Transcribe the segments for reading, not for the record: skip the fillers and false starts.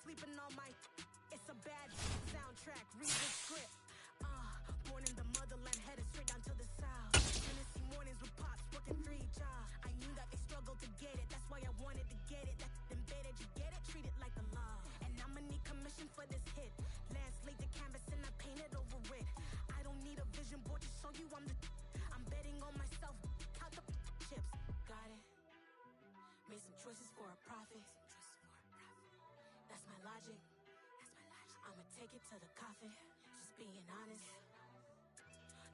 sleeping on my. It's a bad soundtrack. Read the script. Born in the motherland, headed straight down to the south. Tennessee mornings with pops, working 3 jobs. I knew that they struggled to get it. That's why I wanted to get it. That embedded, you get it, treat it like a law. And I'ma need commission for this hit. Lance laid the canvas and I painted over it. I don't need a vision board to show you I'm betting on myself. Count the chips. Got it. Made some choices for a profit. That's my logic. I'ma take it to the coffin. Just being honest.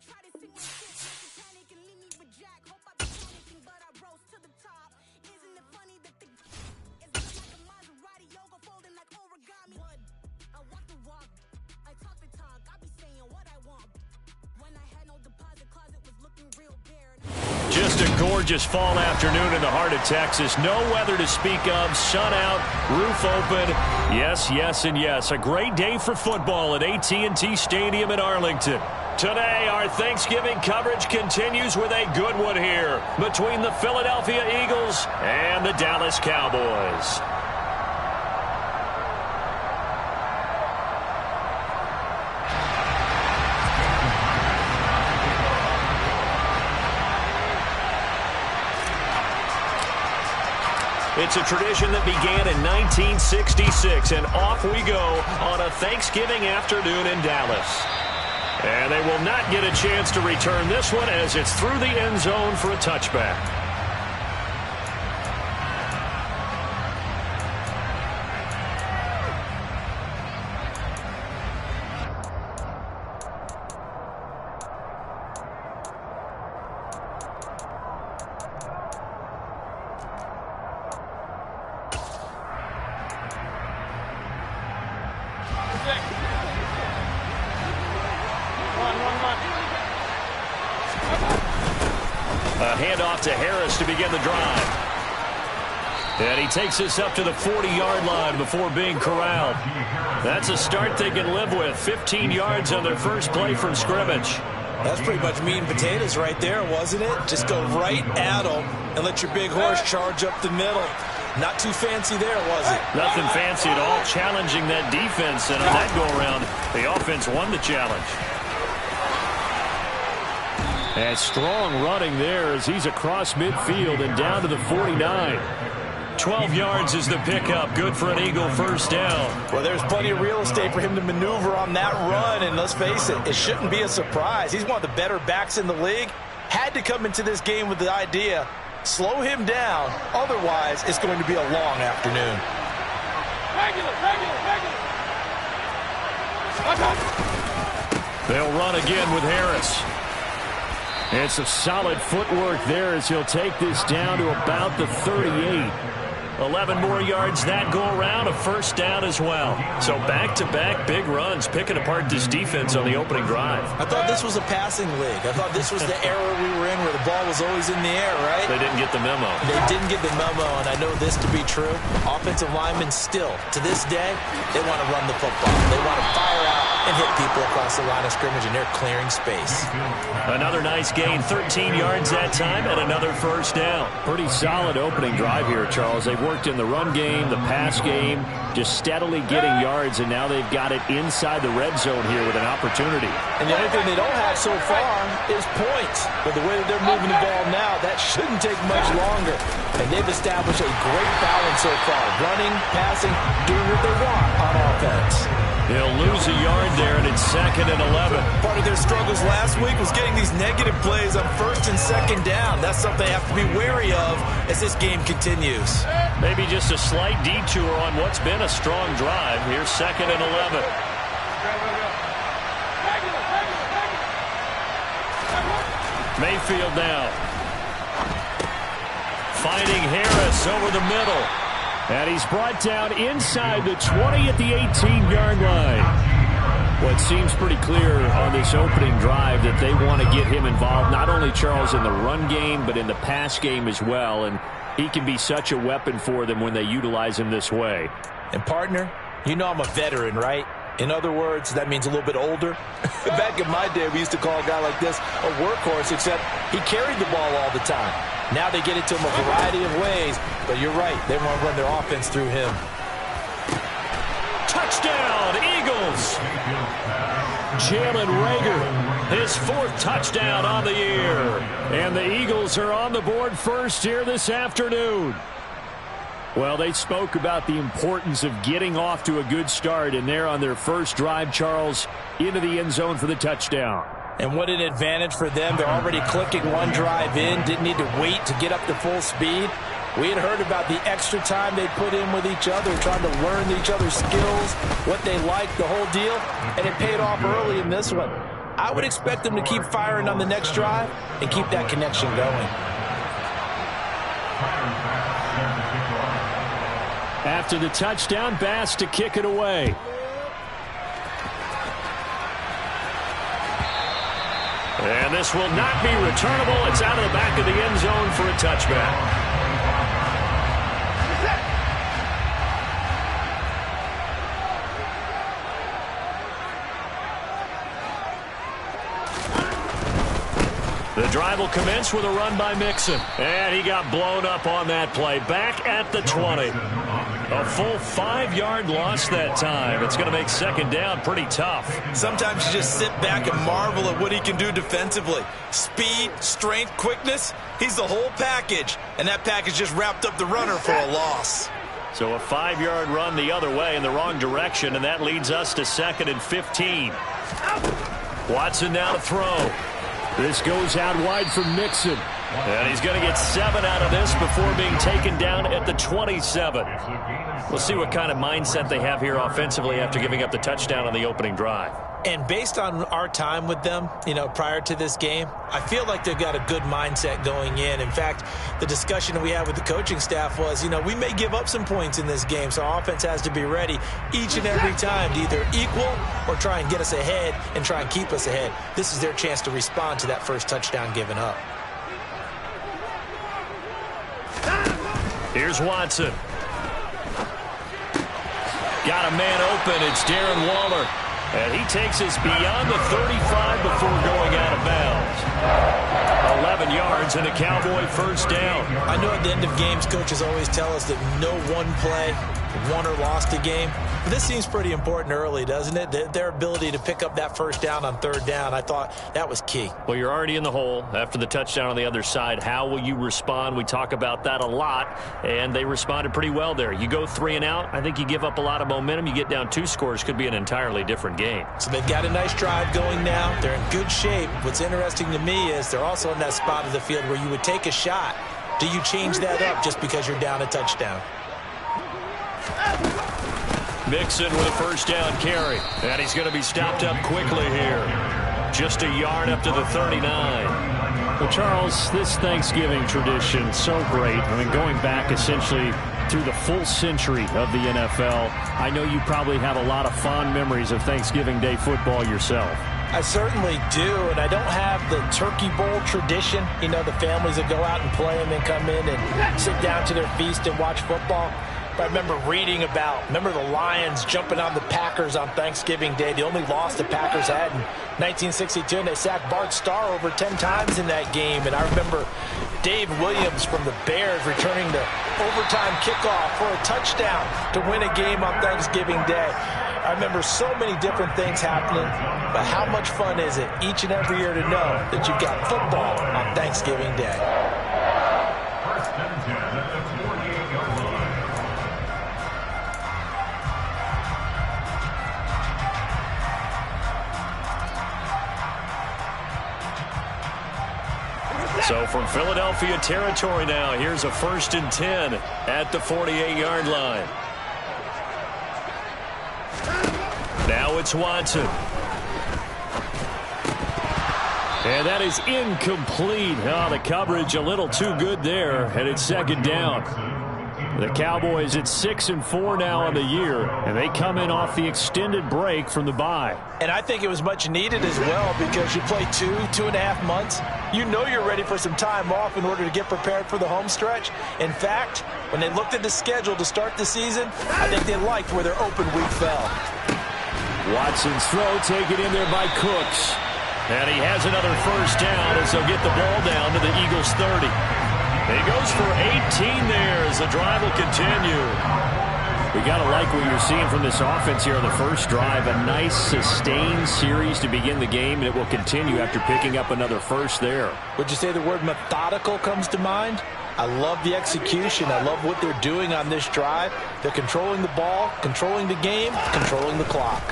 Try to sing my shit, make you panic and leave me with Jack. Hope I be panicking, but I rose to the top. Isn't it funny that the is built like a Maserati, yoga folding like origami? What? I walk the walk, I talk the talk. I be saying what I want. When I had no deposit, closet was looking real bare. Just a gorgeous fall afternoon in the heart of Texas. No weather to speak of. Sun out, roof open. Yes, yes, and yes. A great day for football at AT&T Stadium in Arlington. Today, our Thanksgiving coverage continues with a good one here between the Philadelphia Eagles and the Dallas Cowboys. It's a tradition that began in 1966, and off we go on a Thanksgiving afternoon in Dallas. And they will not get a chance to return this one as it's through the end zone for a touchback. A handoff to Harris to begin the drive. And he takes this up to the 40-yard line before being corralled. That's a start they can live with. 15 yards on their first play from scrimmage. That's pretty much meat and potatoes right there, wasn't it? Just go right at them and let your big horse charge up the middle. Not too fancy there, was it? Nothing fancy at all, challenging that defense. And on that go-around, the offense won the challenge. And strong running there as he's across midfield and down to the 49. 12 yards is the pickup. Good for an Eagle first down. Well, there's plenty of real estate for him to maneuver on that run. And let's face it, it shouldn't be a surprise. He's one of the better backs in the league. Had to come into this game with the idea, slow him down. Otherwise, it's going to be a long afternoon. They'll run again with Harris. And some solid footwork there as he'll take this down to about the 38. 11 more yards that go around, a first down as well. So back-to-back big runs, picking apart this defense on the opening drive. I thought this was a passing league. I thought this was the era we were in where the ball was always in the air, right? They didn't get the memo. They didn't get the memo, and I know this to be true. Offensive linemen still, to this day, they want to run the football. They want to fire out and hit people across the line of scrimmage, and they're clearing space. Another nice gain, 13 yards that time, and another first down. Pretty solid opening drive here, Charles. They've worked in the run game, the pass game, just steadily getting yards, and now they've got it inside the red zone here with an opportunity. And the only thing they don't have so far is points. But the way that they're moving the ball now, that shouldn't take much longer. And they've established a great balance so far. Running, passing, doing what they want on offense. They'll lose a yard there, and it's 2nd and 11. Part of their struggles last week was getting these negative plays on 1st and 2nd down. That's something they have to be wary of as this game continues. Maybe just a slight detour on what's been a strong drive. Here's 2nd and 11. Mayfield now. Finding Harris over the middle. And he's brought down inside the 20 at the 18-yard line. Well, it seems pretty clear on this opening drive that they want to get him involved, not only, Charles, in the run game, but in the pass game as well. And he can be such a weapon for them when they utilize him this way. And, partner, you know I'm a veteran, right? In other words, that means a little bit older. Back in my day, we used to call a guy like this a workhorse, except he carried the ball all the time. Now they get it to him a variety of ways, but you're right. They want to run their offense through him. Touchdown, Eagles. Jalen Reagor, his 4th touchdown on the year. And the Eagles are on the board first here this afternoon. Well, they spoke about the importance of getting off to a good start, and they're on their first drive, Charles, into the end zone for the touchdown. And what an advantage for them. They're already clicking one drive in, didn't need to wait to get up to full speed. We had heard about the extra time they put in with each other, trying to learn each other's skills, what they like, the whole deal, and it paid off early in this one. I would expect them to keep firing on the next drive and keep that connection going. After the touchdown, Bass to kick it away. And this will not be returnable. It's out of the back of the end zone for a touchback. The drive will commence with a run by Mixon. And he got blown up on that play. Back at the 20. A full 5-yard loss that time. It's going to make second down pretty tough. Sometimes you just sit back and marvel at what he can do defensively. Speed, strength, quickness. He's the whole package. And that package just wrapped up the runner for a loss. So a 5-yard run the other way in the wrong direction, and that leads us to 2nd and 15. Watson now to throw. This goes out wide for Mixon. And he's going to get 7 out of this before being taken down at the 27. We'll see what kind of mindset they have here offensively after giving up the touchdown on the opening drive. And based on our time with them, prior to this game, I feel like they've got a good mindset going in. In fact, the discussion that we had with the coaching staff was, we may give up some points in this game, so our offense has to be ready each and every time to either equal or try and get us ahead and try and keep us ahead. This is their chance to respond to that first touchdown given up. Here's Watson. Got a man open. It's Darren Waller. And he takes us beyond the 35 before going out of bounds. 11 yards and a Cowboy first down. I know at the end of games, coaches always tell us that no one play won or lost a game. But this seems pretty important early, doesn't it? Their ability to pick up that first down on 3rd down, I thought that was key. Well, you're already in the hole after the touchdown on the other side. How will you respond? We talk about that a lot, and they responded pretty well there. You go 3 and out, I think you give up a lot of momentum. You get down 2 scores, could be an entirely different game. So they've got a nice drive going now. They're in good shape. What's interesting to me is they're also in that spot of the field where you would take a shot. Do you change that up just because you're down a touchdown? Mixon with a first down carry. And he's going to be stopped up quickly here. Just a yard up to the 39. Well, Charles, this Thanksgiving tradition, so great. I mean, going back essentially through the full century of the NFL, I know you probably have a lot of fond memories of Thanksgiving Day football yourself. I certainly do, and I don't have the Turkey Bowl tradition. The families that go out and play and then come in and sit down to their feast and watch football. I remember reading remember the Lions jumping on the Packers on Thanksgiving Day. The only loss the Packers had in 1962, and they sacked Bart Starr over 10 times in that game. And I remember Dave Williams from the Bears returning the overtime kickoff for a touchdown to win a game on Thanksgiving Day. I remember so many different things happening, but how much fun is it each and every year to know that you've got football on Thanksgiving Day? So from Philadelphia territory now, here's a 1st and 10 at the 48-yard line. Now it's Watson. And that is incomplete. Oh, the coverage a little too good there, and it's 2nd down. The Cowboys at 6-4 now on the year, and they come in off the extended break from the bye. And I think it was much needed as well because you play 2.5 months. You know you're ready for some time off in order to get prepared for the home stretch. In fact, when they looked at the schedule to start the season, I think they liked where their open week fell. Watson's throw taken in there by Cooks. And he has another first down as they'll get the ball down to the Eagles' 30. He goes for 18 there as the drive will continue. We got to like what you're seeing from this offense here on the first drive. A nice, sustained series to begin the game, and it will continue after picking up another first there. Would you say the word methodical comes to mind? I love the execution. I love what they're doing on this drive. They're controlling the ball, controlling the game, controlling the clock.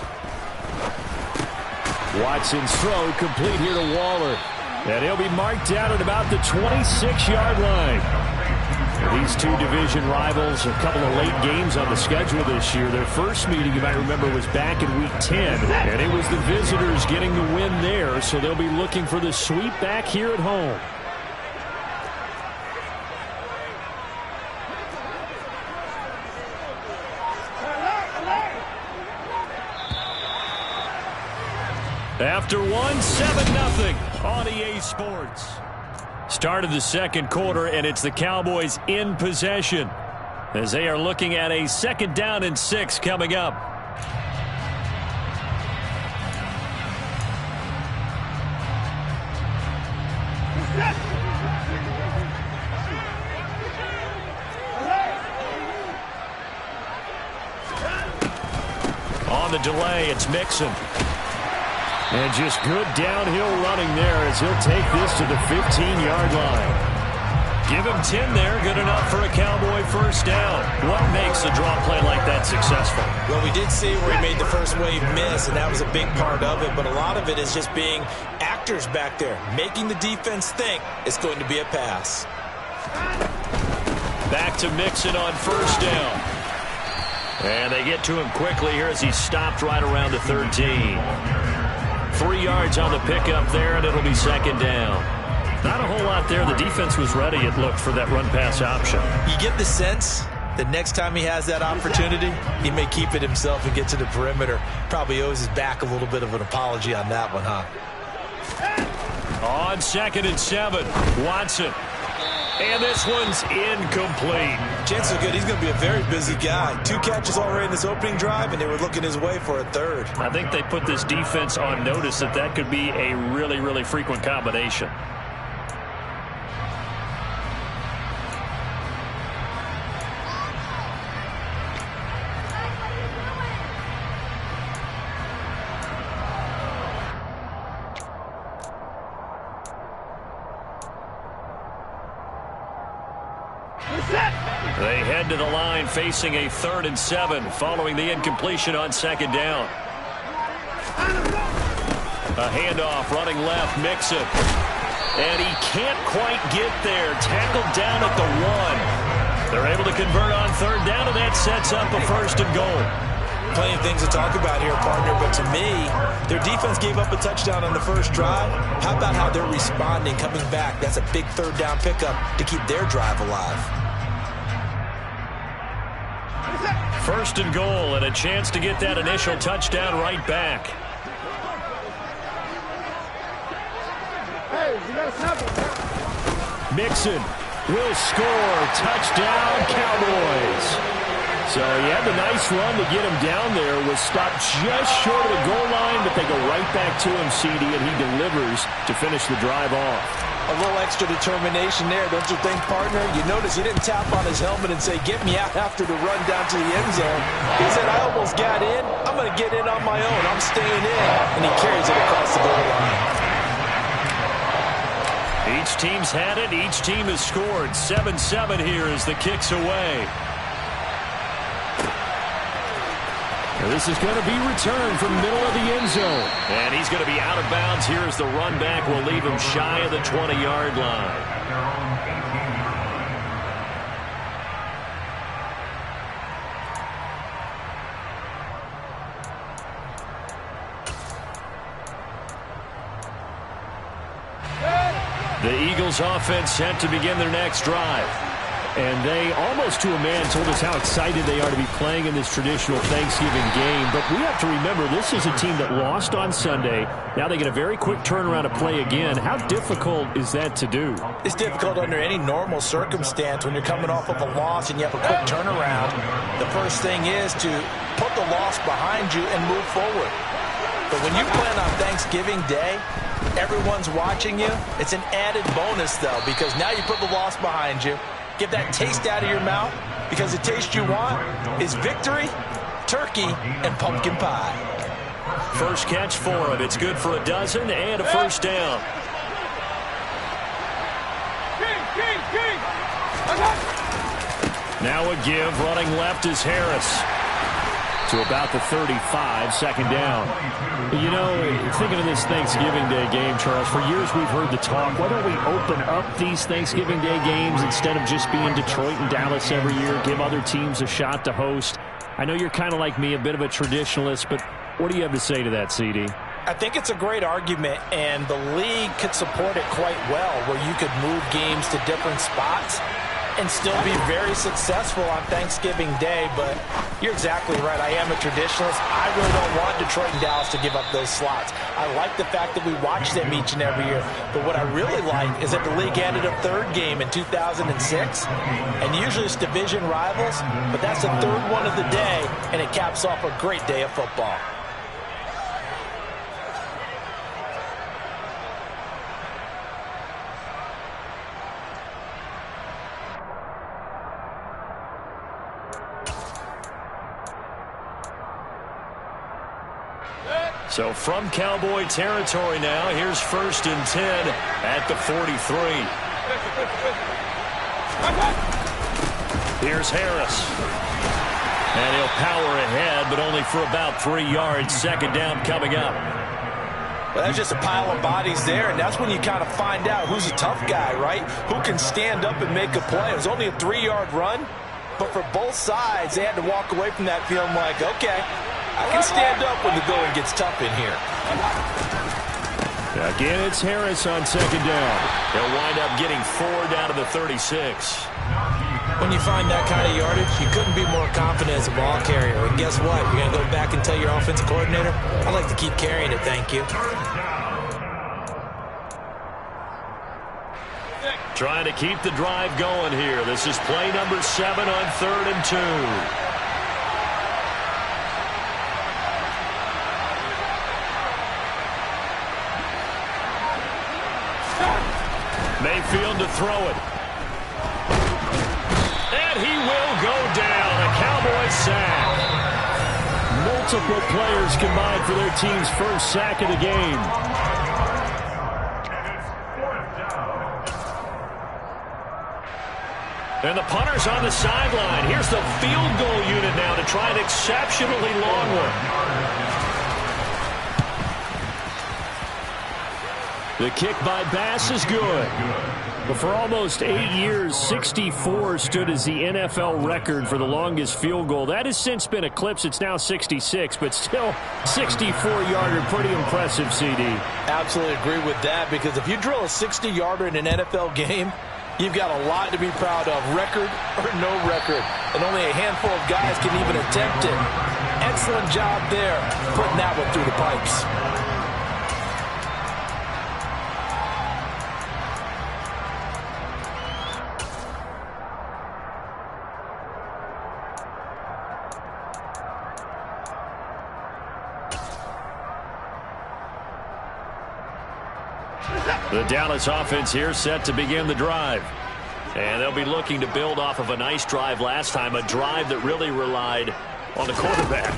Watson's throw complete here to Waller. And he'll be marked down at about the 26-yard line. These two division rivals, a couple of late games on the schedule this year. Their first meeting, you might remember, was back in Week 10. And it was the visitors getting the win there, so they'll be looking for the sweep back here at home. After one, 7-0 on EA Sports. Start of the second quarter, and it's the Cowboys in possession as they are looking at a 2nd down and 6 coming up. On the delay, it's Mixon. And just good downhill running there as he'll take this to the 15-yard line. Give him 10 there, good enough for a Cowboy first down. What makes a draw play like that successful? Well, we did see where he made the first wave miss, and that was a big part of it. But a lot of it is just being actors back there, making the defense think it's going to be a pass. Back to Mixon on first down. And they get to him quickly here as he stopped right around the 13. 3 yards on the pickup there, and it'll be 2nd down. Not a whole lot there. The defense was ready, it looked, for that run-pass option. You get the sense that next time he has that opportunity, he may keep it himself and get to the perimeter. Probably owes his back a little bit of an apology on that one, huh? On 2nd and 7, Watson. And this one's incomplete. Chances are good he's going to be a very busy guy. 2 catches already in this opening drive, and they were looking his way for a 3rd. I think they put this defense on notice that could be a really, really frequent combination. They head to the line facing a 3rd and 7 following the incompletion on 2nd down. A handoff running left, Mixon. And he can't quite get there. Tackled down at the 1. They're able to convert on 3rd down, and that sets up a 1st and goal. Plenty of things to talk about here, partner, but to me, their defense gave up a touchdown on the first drive. How about how they're responding, coming back? That's a big 3rd down pickup to keep their drive alive. 1st and goal, and a chance to get that initial touchdown right back. Mixon will score. Touchdown, Cowboys. So he had the nice run to get him down there. Was stopped just short of the goal line, but they go right back to him, CD, and he delivers to finish the drive off. A little extra determination there, don't you think, partner? You notice he didn't tap on his helmet and say, get me out after the run down to the end zone. He said, I almost got in. I'm going to get in on my own. I'm staying in. And he carries it across the goal line. Each team's had it. Each team has scored. 7-7 here as the kick's away. This is going to be returned from middle of the end zone. And he's going to be out of bounds here as the run back will leave him shy of the 20-yard line. The Eagles offense set to begin their next drive. And they, almost to a man, told us how excited they are to be playing in this traditional Thanksgiving game. But we have to remember, this is a team that lost on Sunday. Now they get a very quick turnaround to play again. How difficult is that to do? It's difficult under any normal circumstance when you're coming off of a loss and you have a quick turnaround. The first thing is to put the loss behind you and move forward. But when you plan on Thanksgiving Day, everyone's watching you. It's an added bonus, though, because now you put the loss behind you. Get that taste out of your mouth, because the taste you want is victory, turkey, and pumpkin pie. First catch for him. It's good for a dozen and a first down. Now a give. Running left is Harris. To about the 35, second down. You know, thinking of this Thanksgiving Day game, Charles, for years we've heard the talk, why don't we open up these Thanksgiving Day games instead of just being Detroit and Dallas every year, give other teams a shot to host? I know you're kind of like me, a bit of a traditionalist, but what do you have to say to that, CD? I think it's a great argument, and the league could support it quite well, where you could move games to different spots and still be very successful on Thanksgiving Day. But you're exactly right. I am a traditionalist. I really don't want Detroit and Dallas to give up those slots. I like the fact that we watch them each and every year. But what I really like is that the league added a third game in 2006. And usually it's division rivals, but that's the third one of the day, and it caps off a great day of football. So from Cowboy territory now, here's 1st and 10 at the 43. Here's Harris. And he'll power ahead, but only for about 3 yards. Second down coming up. Well, that's just a pile of bodies there, and that's when you kind of find out who's a tough guy, right? Who can stand up and make a play. It was only a 3-yard run, but for both sides, they had to walk away from that feeling like, okay, I can stand up when the going gets tough in here. Again, it's Harris on second down. They'll wind up getting 4 down to the 36. When you find that kind of yardage, you couldn't be more confident as a ball carrier. And guess what? You're going to go back and tell your offensive coordinator, I'd like to keep carrying it, thank you. Trying to keep the drive going here. This is play number 7 on 3rd and 2. Mayfield to throw it. And he will go down. A Cowboys sack. Multiple players combined for their team's first sack of the game. And the punter's on the sideline. Here's the field goal unit now to try an exceptionally long one. The kick by Bass is good. But for almost 8 years, 64 stood as the NFL record for the longest field goal. That has since been eclipsed. It's now 66, but still 64-yarder. Pretty impressive, CD. Absolutely agree with that, because if you drill a 60-yarder in an NFL game, you've got a lot to be proud of, record or no record. And only a handful of guys can even attempt it. Excellent job there, putting that one through the pipes. The Dallas offense here set to begin the drive. And they'll be looking to build off of a nice drive last time, a drive that really relied on the quarterback.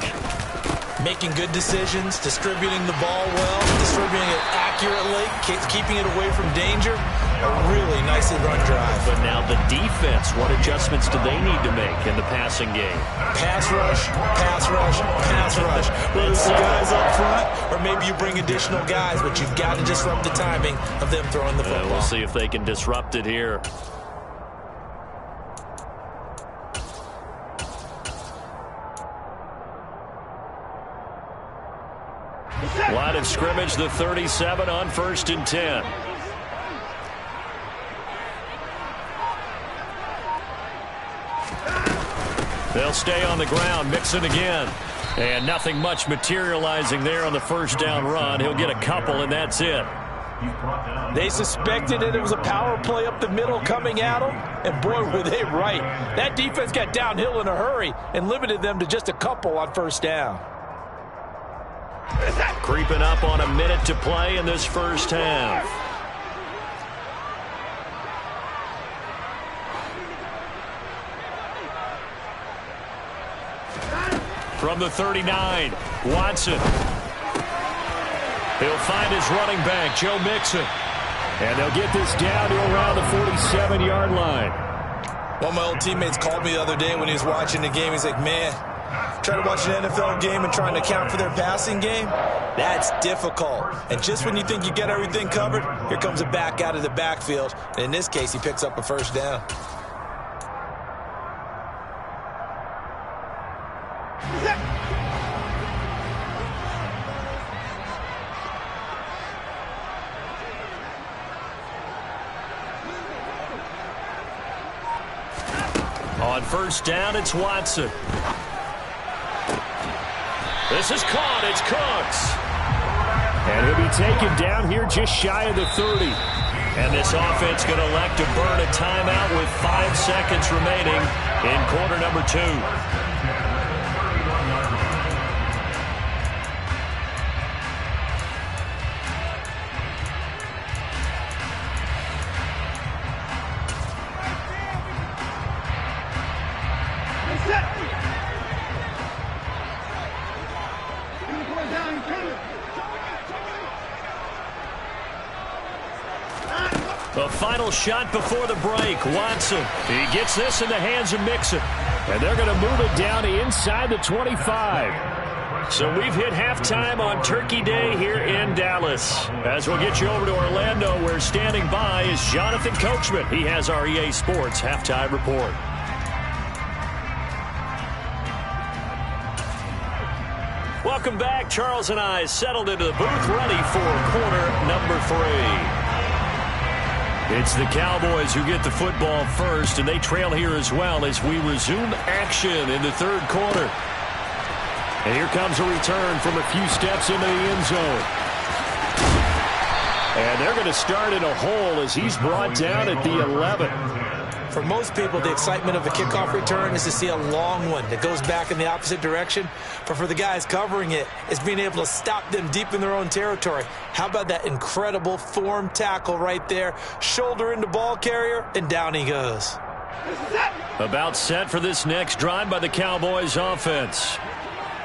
Making good decisions, distributing the ball well, distributing it accurately, keeping it away from danger. A really nicely run drive. But now the defense, what adjustments do they need to make in the passing game? Pass rush, pass rush, pass rush. Whether it's the guys up front or maybe you bring additional guys, but you've got to disrupt the timing of them throwing the football. We'll see if they can disrupt it here. Line of scrimmage, the 37 on 1st and 10. They'll stay on the ground, mixing again. And nothing much materializing there on the first down run. He'll get a couple, and that's it. They suspected that it was a power play up the middle coming at them, and boy, were they right. That defense got downhill in a hurry and limited them to just a couple on first down. Creeping up on a minute to play in this first half. From the 39, Watson. He'll find his running back, Joe Mixon. And they'll get this down to around the 47-yard line. One of my old teammates called me the other day when he was watching the game. He's like, man, trying to watch an NFL game and trying to account for their passing game, that's difficult. And just when you think you get everything covered, here comes a back out of the backfield. And in this case, he picks up a first down. On first down, it's Watson. This is caught. It's Cooks. And he'll be taken down here just shy of the 30. And this offense going to elect to burn a timeout with 5 seconds remaining in quarter number 2. The final shot before the break. Watson. He gets this in the hands of Mixon. And they're going to move it down to inside the 25. So we've hit halftime on Turkey Day here in Dallas. As we'll get you over to Orlando, where standing by is Jonathan Coachman. He has our EA Sports halftime report. Welcome back. Charles and I settled into the booth, ready for quarter number 3. It's the Cowboys who get the football first, and they trail here as well as we resume action in the third quarter. And here comes a return from a few steps into the end zone. And they're going to start in a hole as he's brought down at the 11. For most people, the excitement of a kickoff return is to see a long one that goes back in the opposite direction. But for the guys covering it, it's being able to stop them deep in their own territory. How about that incredible form tackle right there? Shoulder into ball carrier, and down he goes. About set for this next drive by the Cowboys offense.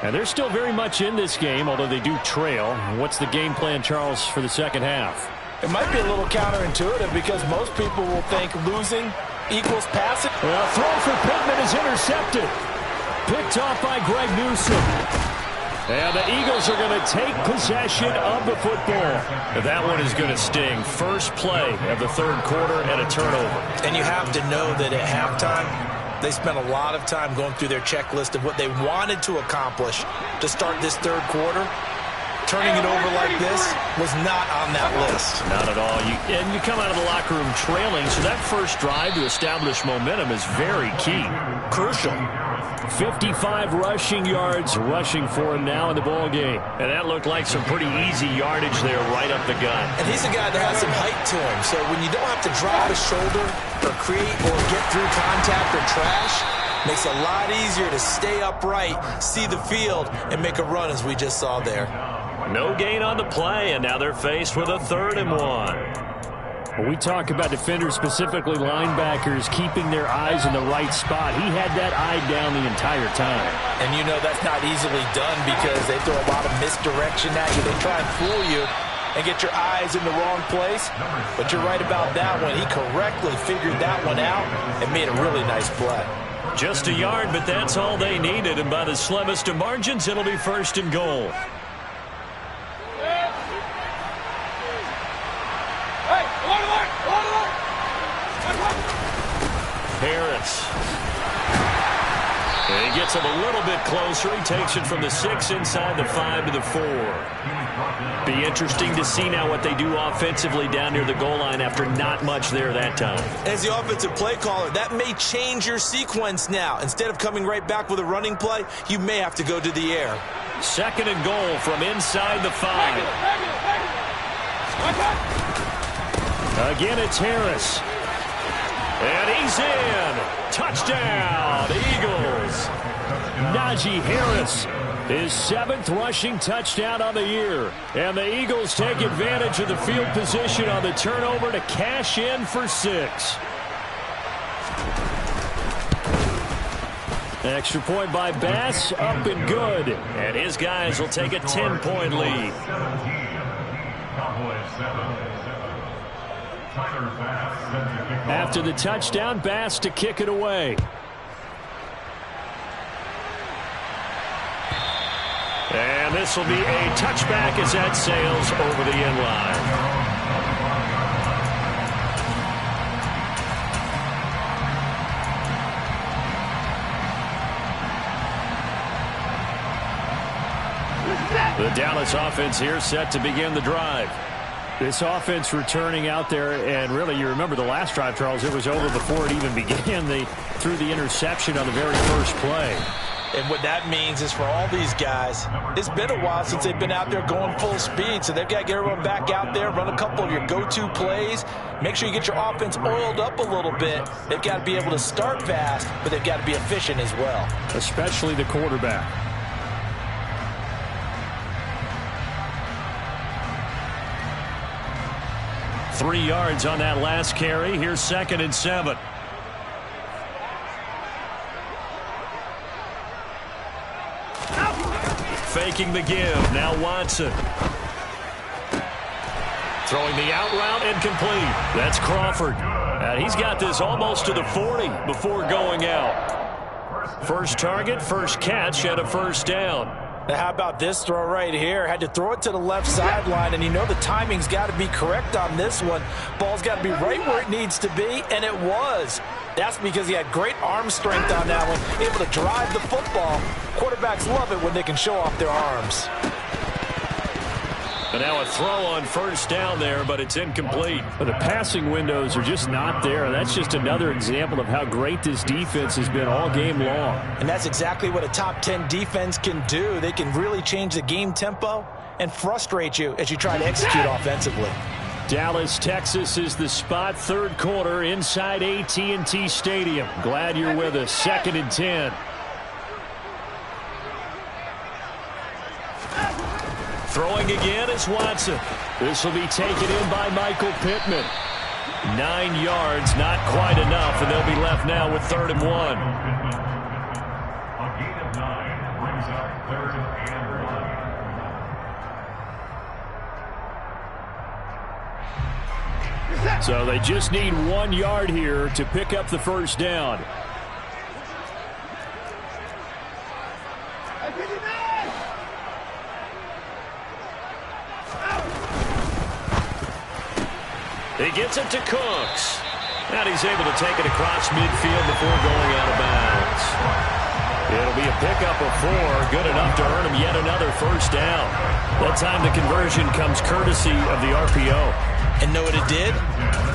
And they're still very much in this game, although they do trail. What's the game plan, Charles, for the second half? It might be a little counterintuitive because most people will think losing equals passing. Well, throw for Pittman is intercepted. Picked off by Greg Newsom. And the Eagles are going to take possession of the football. That one is going to sting. First play of the third quarter and a turnover. And you have to know that at halftime, they spent a lot of time going through their checklist of what they wanted to accomplish to start this third quarter. Turning it over like this was not on that list. Not at all. And you come out of the locker room trailing, so that first drive to establish momentum is very key. Crucial. 55 rushing yards rushing for him now in the ball game. And that looked like some pretty easy yardage there right up the gut. And he's a guy that has some height to him, so when you don't have to drop a shoulder or create or get through contact or trash, makes it a lot easier to stay upright, see the field, and make a run as we just saw there. No gain on the play, and now they're faced with a 3rd and 1. When we talk about defenders, specifically linebackers, keeping their eyes in the right spot, he had that eye down the entire time. And you know that's not easily done because they throw a lot of misdirection at you. They try and fool you and get your eyes in the wrong place. But you're right about that one. He correctly figured that one out and made a really nice play. Just a yard, but that's all they needed. And by the slimmest of margins, it'll be 1st and goal. Harris. And he gets him a little bit closer. He takes it from the 6 inside the 5 to the 4. Be interesting to see now what they do offensively down near the goal line after not much there that time. As the offensive play caller, that may change your sequence now. Instead of coming right back with a running play, you may have to go to the air. 2nd and goal from inside the 5. Again, it's Harris. And he's in. Touchdown, Eagles. Najee Harris, his 7th rushing touchdown on the year. And the Eagles take advantage of the field position on the turnover to cash in for 6. Extra point by Bass, up and good. And his guys will take a 10-point lead. After the touchdown, Bass to kick it away. And this will be a touchback as that sails over the end line. The Dallas offense here set to begin the drive. This offense returning out there, and really you remember the last drive, Charles, it was over before it even began. They threw the interception on the very first play. And what that means is for all these guys, it's been a while since they've been out there going full speed, so they've got to get everyone back out there, run a couple of your go-to plays, make sure you get your offense oiled up a little bit. They've got to be able to start fast, but they've got to be efficient as well. Especially the quarterback. Three yards on that last carry. Here's 2nd and 7. Faking the give. Now Watson. Throwing the out route incomplete. That's Crawford. And he's got this almost to the 40 before going out. First target, first catch, and a first down. Now how about this throw right here? Had to throw it to the left sideline, and you know the timing's got to be correct on this one. Ball's got to be right where it needs to be, and it was. That's because he had great arm strength on that one, able to drive the football. Quarterbacks love it when they can show off their arms. But now a throw on first down there, but it's incomplete. But the passing windows are just not there. That's just another example of how great this defense has been all game long. And that's exactly what a top 10 defense can do. They can really change the game tempo and frustrate you as you try to execute offensively. Dallas, Texas is the spot. Third quarter inside AT&T Stadium. Glad you're with us. 2nd and 10. Throwing again is Watson. This will be taken in by Michael Pittman. 9 yards, not quite enough, and they'll be left now with 3rd and 1. A gain of 9 brings up 3rd and 1. So they just need 1 yard here to pick up the first down. He gets it to Cooks. And he's able to take it across midfield before going out of bounds. It'll be a pickup of 4, good enough to earn him yet another first down. That time the conversion comes courtesy of the RPO. And know what it did?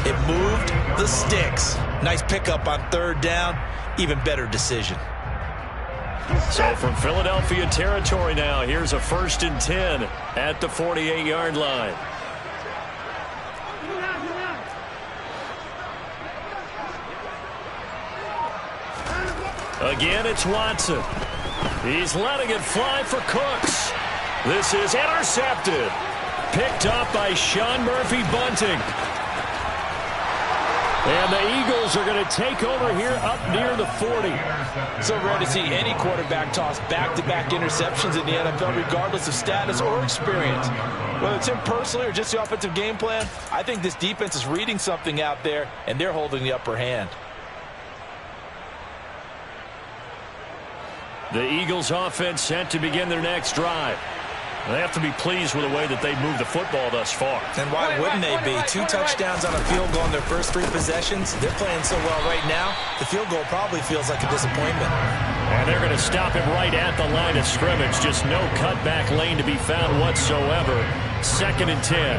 It moved the sticks. Nice pickup on 3rd down. Even better decision. So from Philadelphia territory now, here's a 1st and 10 at the 48-yard line. Again, it's Watson. He's letting it fly for Cooks. This is intercepted. Picked up by Sean Murphy-Bunting. And the Eagles are going to take over here up near the 40. So rare to see any quarterback toss back-to-back interceptions in the NFL, regardless of status or experience. Whether it's him personally or just the offensive game plan, I think this defense is reading something out there, and they're holding the upper hand. The Eagles offense set to begin their next drive. They have to be pleased with the way that they've moved the football thus far. And why wouldn't they be? 2 touchdowns on a field goal in their first 3 possessions. They're playing so well right now, the field goal probably feels like a disappointment. And they're going to stop him right at the line of scrimmage. Just no cutback lane to be found whatsoever. 2nd and 10.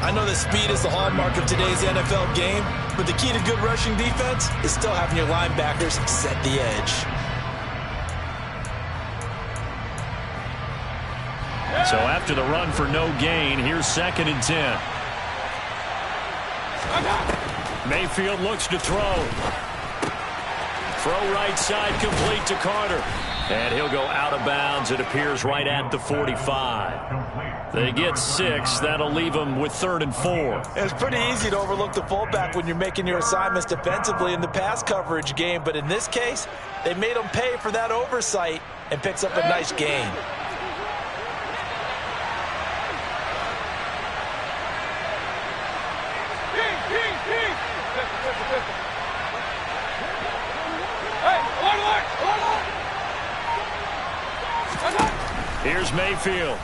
I know that speed is the hallmark of today's NFL game, but the key to good rushing defense is still having your linebackers set the edge. So after the run for no gain, here's 2nd and 10. Mayfield looks to throw. Throw right side complete to Carter. And he'll go out of bounds. It appears right at the 45. They get 6. That'll leave them with 3rd and 4. It's pretty easy to overlook the fullback when you're making your assignments defensively in the pass coverage game. But in this case, they made him pay for that oversight and picks up a nice gain. Here's Mayfield.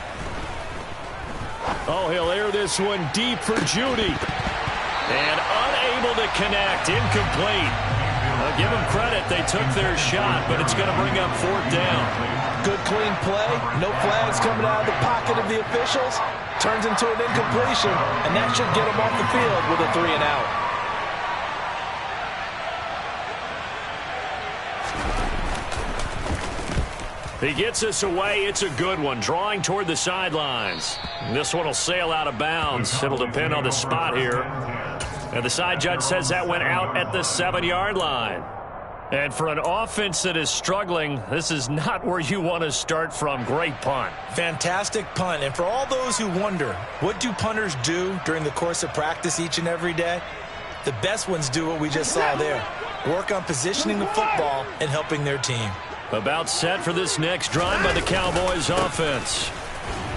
Oh, he'll air this one deep for Judy. And unable to connect. Incomplete. I'll give them credit. They took their shot, but it's going to bring up 4th down. Good, clean play. No flags coming out of the pocket of the officials. Turns into an incompletion, and that should get them off the field with a 3 and out. He gets us away. It's a good one. Drawing toward the sidelines. This one will sail out of bounds. It'll depend on the spot here. And the side judge says that went out at the 7-yard line. And for an offense that is struggling, this is not where you want to start from. Great punt. Fantastic punt. And for all those who wonder, what do punters do during the course of practice each and every day? The best ones do what we just saw there. Work on positioning the football and helping their team. About set for this next drive by the Cowboys offense.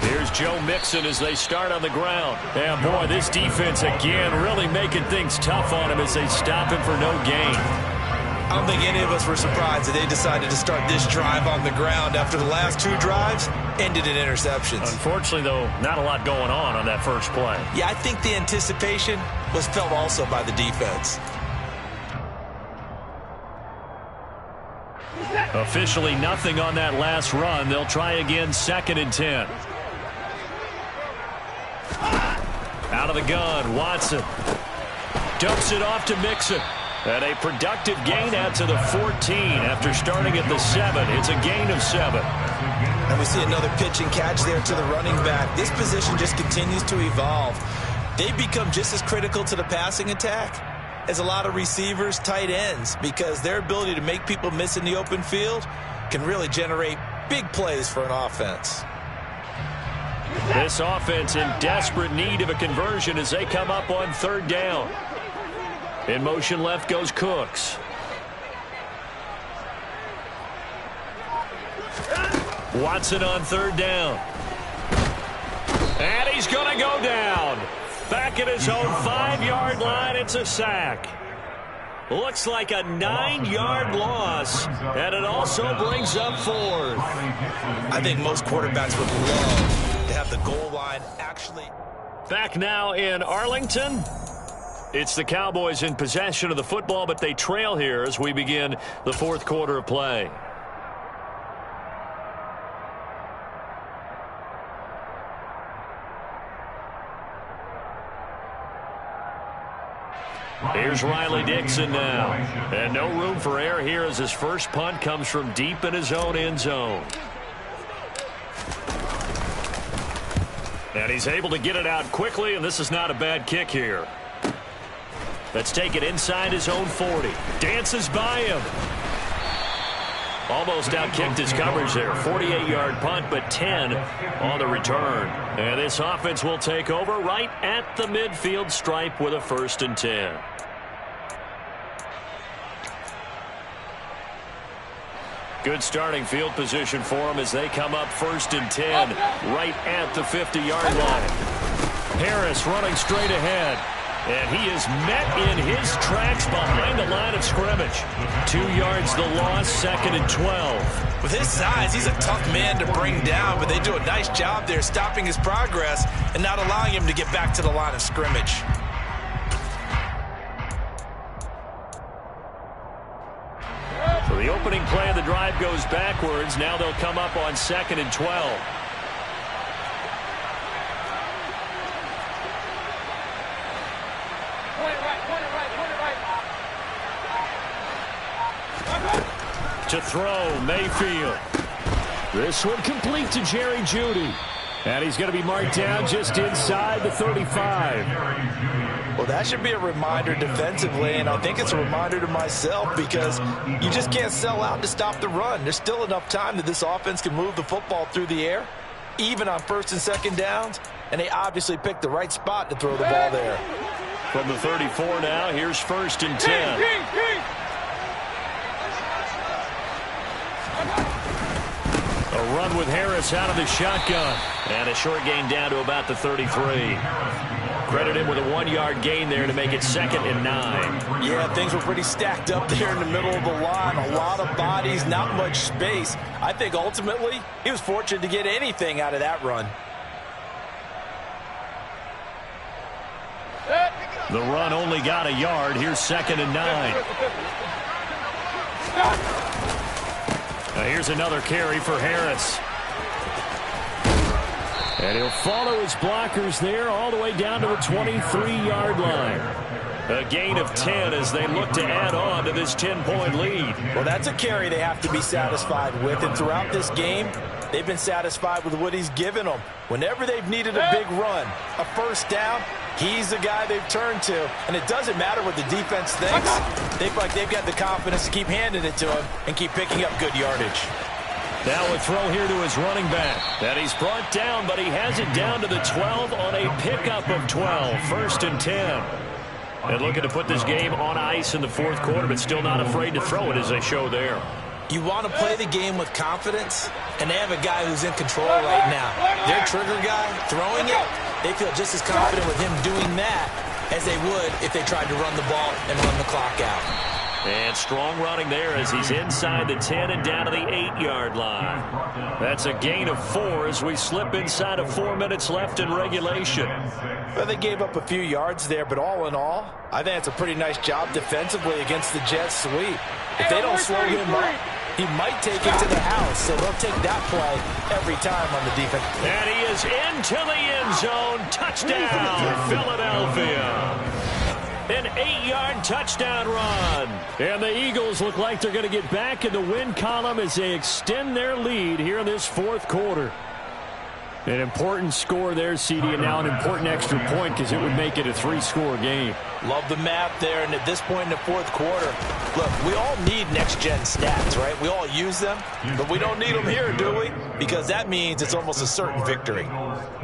Here's Joe Mixon as they start on the ground. And boy, this defense again really making things tough on him as they stop him for no gain. I don't think any of us were surprised that they decided to start this drive on the ground after the last 2 drives ended in interceptions. Unfortunately, though, not a lot going on that first play. Yeah, I think the anticipation was felt also by the defense. Officially nothing on that last run. They'll try again, 2nd and 10. Out of the gun, Watson. Dumps it off to Mixon. And a productive gain out to the 14 after starting at the 7. It's a gain of 7. And we see another pitch and catch there to the running back. This position just continues to evolve. They become just as critical to the passing attack as a lot of receivers, tight ends, because their ability to make people miss in the open field can really generate big plays for an offense. This offense in desperate need of a conversion as they come up on 3rd down. In motion left goes Cooks. Watson on 3rd down. And he's going to go down. Back at his own 5-yard line, it's a sack. Looks like a 9-yard loss, and it also brings up 4th. I think most quarterbacks would love to have the goal line actually. Back now in Arlington. It's the Cowboys in possession of the football, but they trail here as we begin the 4th quarter of play. Here's Riley Dixon now. And no room for error here as his first punt comes from deep in his own end zone. And he's able to get it out quickly, and this is not a bad kick here. Let's take it inside his own 40. Dances by him. Almost outkicked his coverage there. 48-yard punt, but 10 on the return. And this offense will take over right at the midfield stripe with a 1st and 10. Good starting field position for them as they come up 1st and 10 right at the 50-yard line. Harris running straight ahead. And he is met in his tracks behind the line of scrimmage. 2 yards the loss, 2nd and 12. With his size, he's a tough man to bring down, but they do a nice job there stopping his progress and not allowing him to get back to the line of scrimmage. So the opening play of the drive goes backwards. Now they'll come up on 2nd and 12. To throw, Mayfield. This one complete to Jerry Jeudy. And he's going to be marked down just inside the 35. Well, that should be a reminder defensively, and I think it's a reminder to myself because you just can't sell out to stop the run. There's still enough time that this offense can move the football through the air, even on first and second downs, and they obviously picked the right spot to throw the ball there. From the 34 now, here's 1st and 10. A run with Harris out of the shotgun. And a short gain down to about the 33. Credit him with a 1-yard gain there to make it 2nd and 9. Yeah, things were pretty stacked up there in the middle of the line. A lot of bodies, not much space. I think ultimately he was fortunate to get anything out of that run. The run only got a yard. Here's 2nd and 9. Now here's another carry for Harris. And he'll follow his blockers there all the way down to the 23-yard line. A gain of 10 as they look to add on to this 10-point lead. Well, that's a carry they have to be satisfied with. And throughout this game, they've been satisfied with what he's given them. Whenever they've needed a big run, a first down, he's the guy they've turned to. And it doesn't matter what the defense thinks. They've got the confidence to keep handing it to him and keep picking up good yardage. Now a throw here to his running back. And he's brought down, but he has it down to the 12 on a pickup of 12. 1st and 10. And looking to put this game on ice in the 4th quarter, but still not afraid to throw it as they show there. You want to play the game with confidence, and they have a guy who's in control right now. Their trigger guy throwing it, they feel just as confident with him doing that as they would if they tried to run the ball and run the clock out. And strong running there as he's inside the 10 and down to the 8-yard line. That's a gain of 4 as we slip inside of 4 minutes left in regulation. Well, they gave up a few yards there, but all in all, I think it's a pretty nice job defensively against the Jets sweep. If they don't slow him up, he might take it to the house, so they'll take that play every time on the defense. And he is into the end zone. Touchdown, Philadelphia. An 8-yard touchdown run. And the Eagles look like they're going to get back in the win column as they extend their lead here in this 4th quarter. An important score there, CD, and now an important extra point because it would make it a 3-score game. Love the math there, and at this point in the 4th quarter, look, we all need next-gen stats, right? We all use them, but we don't need them here, do we? Because that means it's almost a certain victory.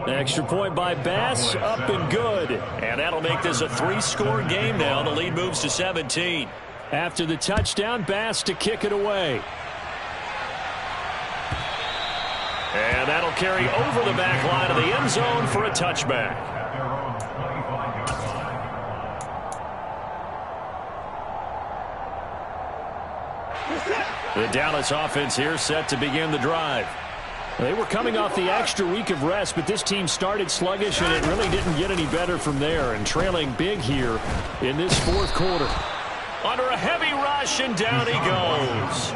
Extra point by Bass, up and good. And that'll make this a 3-score game now. The lead moves to 17. After the touchdown, Bass to kick it away. And that'll carry over the back line of the end zone for a touchback. The Dallas offense here set to begin the drive. They were coming off the extra week of rest, but this team started sluggish, and it really didn't get any better from there, and trailing big here in this 4th quarter. Under a heavy rush, and down he goes.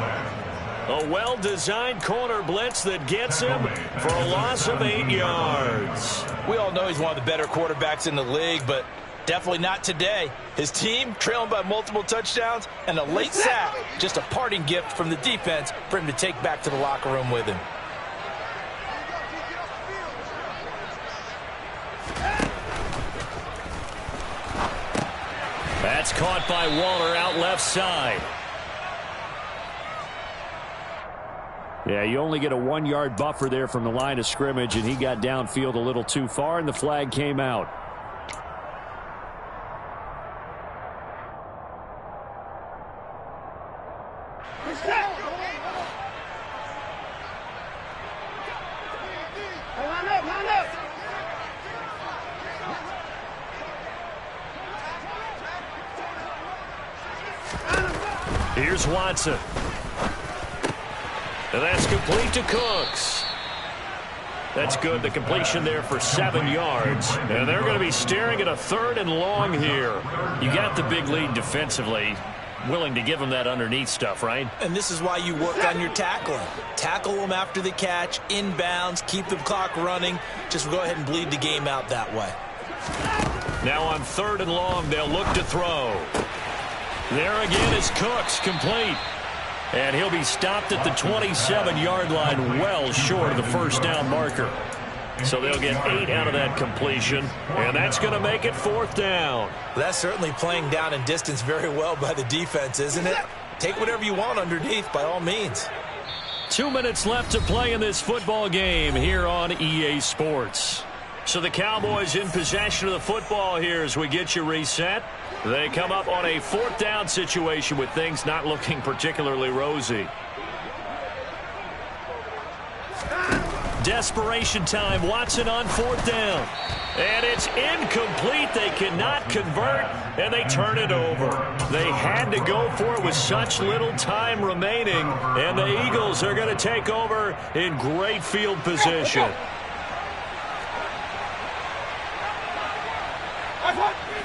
A well-designed corner blitz that gets him for a loss of 8 yards. We all know he's one of the better quarterbacks in the league, but definitely not today. His team trailing by multiple touchdowns, and a late sack, just a parting gift from the defense for him to take back to the locker room with him. That's caught by Waller out left side. Yeah, you only get a 1-yard buffer there from the line of scrimmage, and he got downfield a little too far, and the flag came out. Here's Watson. And that's complete to Cooks. That's good. The completion there for 7 yards. And they're going to be staring at a 3rd and long here. You got the big lead defensively. Willing to give them that underneath stuff, right? And this is why you work on your tackling. Tackle them after the catch, inbounds, keep the clock running. Just go ahead and bleed the game out that way. Now on 3rd and long, they'll look to throw. There again is Cooks, complete. And he'll be stopped at the 27-yard line, well short of the first down marker. So they'll get 8 out of that completion, and that's going to make it 4th down. That's certainly playing down and distance very well by the defense, isn't it? Take whatever you want underneath, by all means. 2 minutes left to play in this football game here on EA Sports. So the Cowboys in possession of the football here as we get you reset. They come up on a 4th down situation with things not looking particularly rosy. Desperation time. Watson on 4th down. And it's incomplete. They cannot convert, and they turn it over. They had to go for it with such little time remaining, and the Eagles are going to take over in great field position.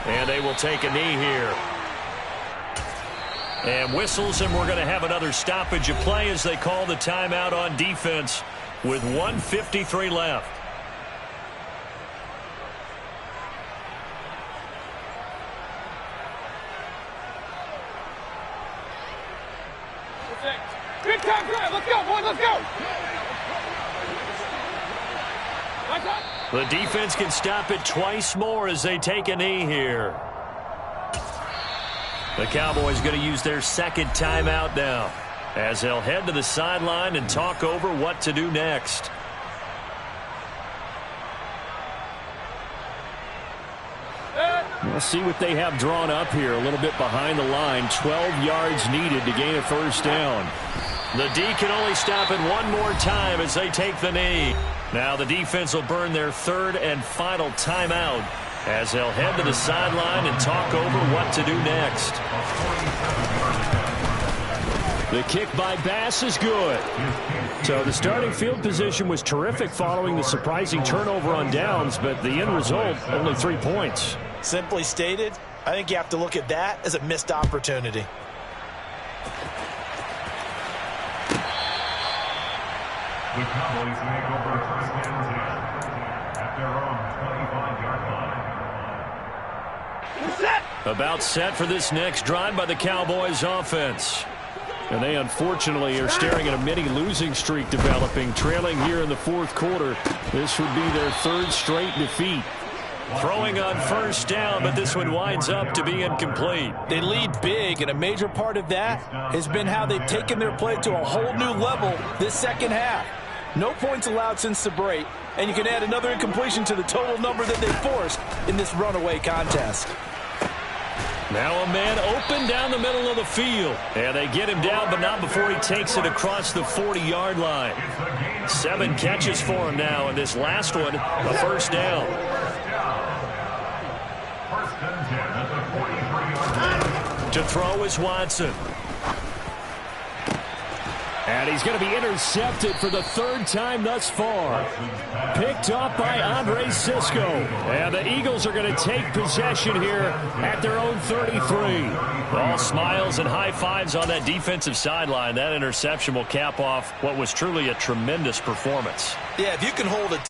And they will take a knee here. And whistles, and we're going to have another stoppage of play as they call the timeout on defense with 1:53 left. Big time drive. Let's go, boys. Let's go. The defense can stop it twice more as they take a knee here. The Cowboys going to use their 2nd timeout now as they'll head to the sideline and talk over what to do next. We'll see what they have drawn up here. A little bit behind the line. 12 yards needed to gain a 1st down. The D can only stop it one more time as they take the knee. Now the defense will burn their 3rd and final timeout as they'll head to the sideline and talk over what to do next. The kick by Bass is good. So the starting field position was terrific following the surprising turnover on downs, but the end result, only 3 points. Simply stated, I think you have to look at that as a missed opportunity. The Cowboys make over 1st and 10 at their own 25-yard line. About set for this next drive by the Cowboys offense. And they unfortunately are staring at a mini losing streak developing, trailing here in the 4th quarter. This would be their 3rd straight defeat. Throwing on 1st down, but this one winds up to be incomplete. They lead big, and a major part of that has been how they've taken their play to a whole new level this 2nd half. No points allowed since the break, and you can add another incompletion to the total number that they forced in this runaway contest. Now a man open down the middle of the field. And they get him down, but not before he takes it across the 40-yard line. 7 catches for him now, and this last one, a 1st down. 1st and 10 at the 43-yard line. To throw is Watson. And he's going to be intercepted for the 3rd time thus far. Picked up by Andre Sisco. And the Eagles are going to take possession here at their own 33. All smiles and high fives on that defensive sideline. That interception will cap off what was truly a tremendous performance. Yeah, if you can hold a